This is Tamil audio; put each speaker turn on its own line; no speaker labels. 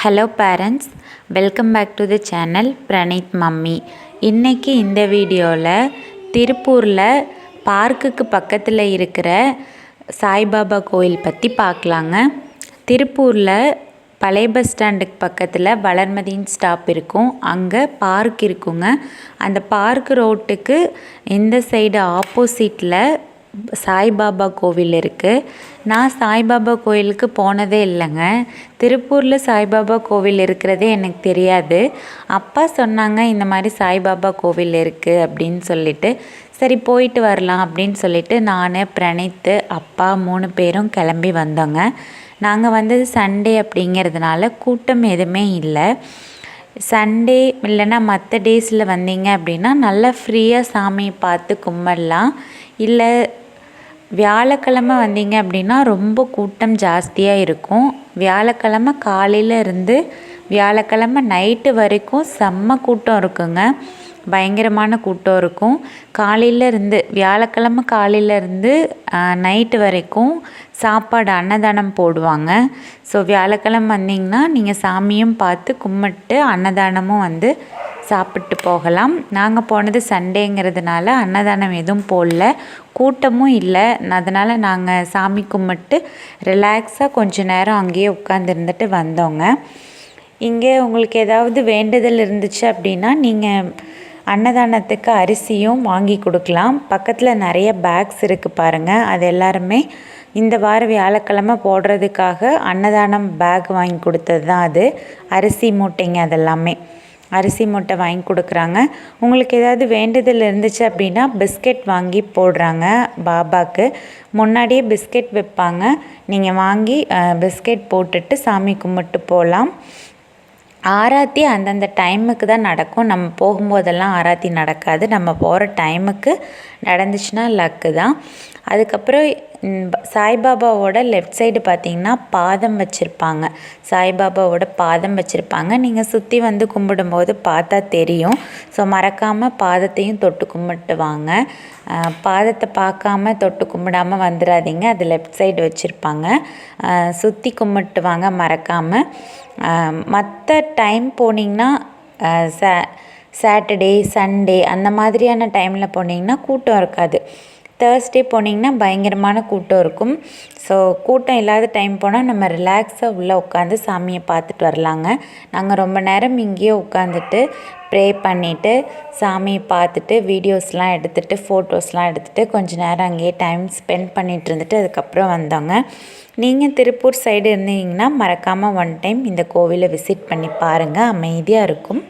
Hello parents, welcome back to the channel Praneeth mummy. இன்றைக்கி இந்த வீடியோவில் திருப்பூரில் பார்க்குக்கு பக்கத்தில் இருக்கிற சாய்பாபா கோயில் பற்றி பார்க்கலாங்க. திருப்பூரில் பழைய பஸ் ஸ்டாண்டுக்கு பக்கத்தில் வளர்மதியின் ஸ்டாப் இருக்கும். அங்கே பார்க் இருக்குங்க. அந்த பார்க் ரோட்டுக்கு இந்த சைடு ஆப்போசிட்டில் சாய்பாபா கோவில் இருக்குது. நான் சாய்பாபா கோயிலுக்கு போனதே இல்லைங்க. திருப்பூரில் சாய்பாபா கோவில் இருக்கிறதே எனக்கு தெரியாது. அப்பா சொன்னாங்க இந்த மாதிரி சாய்பாபா கோவில் இருக்குது அப்படின்னு சொல்லிட்டு, சரி போயிட்டு வரலாம் அப்படின்னு சொல்லிட்டு நான், பிரணீத், அப்பா 3 பேரும் கிளம்பி வந்தோங்க. நாங்கள் வந்தது சண்டே அப்படிங்கிறதுனால கூட்டம் எதுவுமே இல்லை. சண்டே இல்லைன்னா மற்ற டேஸில் வந்தீங்க அப்படின்னா நல்லா ஃப்ரீயாக சாமியை பார்த்து கும்பிடலாம். இல்லை வியாழக்கிழமை வந்தீங்க அப்படின்னா ரொம்ப கூட்டம் ஜாஸ்தியாக இருக்கும். வியாழக்கிழமை காலையில் இருந்து வியாழக்கிழமை நைட்டு வரைக்கும் செம்ம கூட்டம் இருக்குங்க. பயங்கரமான கூட்டம் இருக்கும். காலையிலேருந்து வியாழக்கிழமை காலையிலேருந்து நைட்டு வரைக்கும் சாப்பாடு அன்னதானம் போடுவாங்க. ஸோ வியாழக்கிழமை வந்தீங்கன்னா நீங்கள் சாமியும் பார்த்து கும்பிட்டு அன்னதானமும் சாப்பிட்டு போகலாம். நாங்கள் போனது சண்டேங்கிறதுனால அன்னதானம் எதுவும் போடல, கூட்டமும் இல்லை. அதனால் நாங்கள் சாமி கும்பிட்டு ரிலாக்ஸாக கொஞ்சம் நேரம் அங்கேயே உட்காந்துருந்துட்டு வந்தோங்க. இங்கே உங்களுக்கு ஏதாவது வேண்டுதல் இருந்துச்சு அப்படின்னா நீங்கள் அன்னதானத்துக்கு அரிசியும் வாங்கி கொடுக்கலாம். பக்கத்தில் நிறைய பேக்ஸ் இருக்குது பாருங்கள். அது எல்லாருமே இந்த வாரம் வியாழக்கிழமை போடுறதுக்காக அன்னதானம் பேக் வாங்கி கொடுத்தது தான் அது. அரிசி மூட்டைங்க, அதெல்லாமே அரிசி மூட்டை வாங்கி கொடுக்குறாங்க. உங்களுக்கு ஏதாவது வேண்டுதல் இருந்துச்சு அப்படின்னா பிஸ்கெட் வாங்கி போடுறாங்க. பாபாவுக்கு முன்னாடியே பிஸ்கெட் வைப்பாங்க. நீங்கள் வாங்கி பிஸ்கெட் போட்டுட்டு சாமி கும்பிட்டு போகலாம். ஆராத்தி அந்தந்த டைமுக்கு தான் நடக்கும். நம்ம போகும்போதெல்லாம் ஆராத்தி நடக்காது. நம்ம போகிற டைமுக்கு நடந்துச்சுன்னா லக்கு தான். அதுக்கப்புறம் சாய்பாபாவோட லெஃப்ட் சைடு பார்த்திங்கன்னா பாதம் வச்சுருப்பாங்க. சாய்பாபாவோட பாதம் வச்சுருப்பாங்க. நீங்கள் சுற்றி கும்பிடும்போது பார்த்தா தெரியும். ஸோ மறக்காமல் பாதத்தையும் தொட்டு கும்பிட்டு வாங்க. பாதத்தை பார்க்காம தொட்டு கும்பிடாமல் வந்துடாதீங்க. அது லெஃப்ட் சைடு வச்சுருப்பாங்க. சுற்றி கும்பிட்டு வாங்க மறக்காமல். மற்ற டைம் போனீங்கன்னா சாட்டர்டே சண்டே அந்த மாதிரியான டைமில் போனீங்கன்னா கூட்டம் இருக்காது. தேர்ஸ்டே போனீங்கன்னா பயங்கரமான கூட்டம் இருக்கும். ஸோ கூட்டம் இல்லாத டைம் போனால் நம்ம ரிலாக்ஸாக உள்ளே உட்காந்து சாமியை பார்த்துட்டு வரலாங்க. நாங்கள் ரொம்ப நேரம் இங்கேயே உட்காந்துட்டு ப்ரே பண்ணிவிட்டு சாமியை பார்த்துட்டு வீடியோஸ்லாம் எடுத்துகிட்டு ஃபோட்டோஸ்லாம் எடுத்துகிட்டு கொஞ்சம் நேரம் அங்கேயே டைம் ஸ்பெண்ட் பண்ணிகிட்டு இருந்துட்டு அதுக்கப்புறம் வந்தோங்க. நீங்கள் திருப்பூர் சைடு இருந்தீங்கன்னா மறக்காமல் ஒன் டைம் இந்த கோவிலை விசிட் பண்ணி பாருங்கள். அமைதியாக இருக்கும்.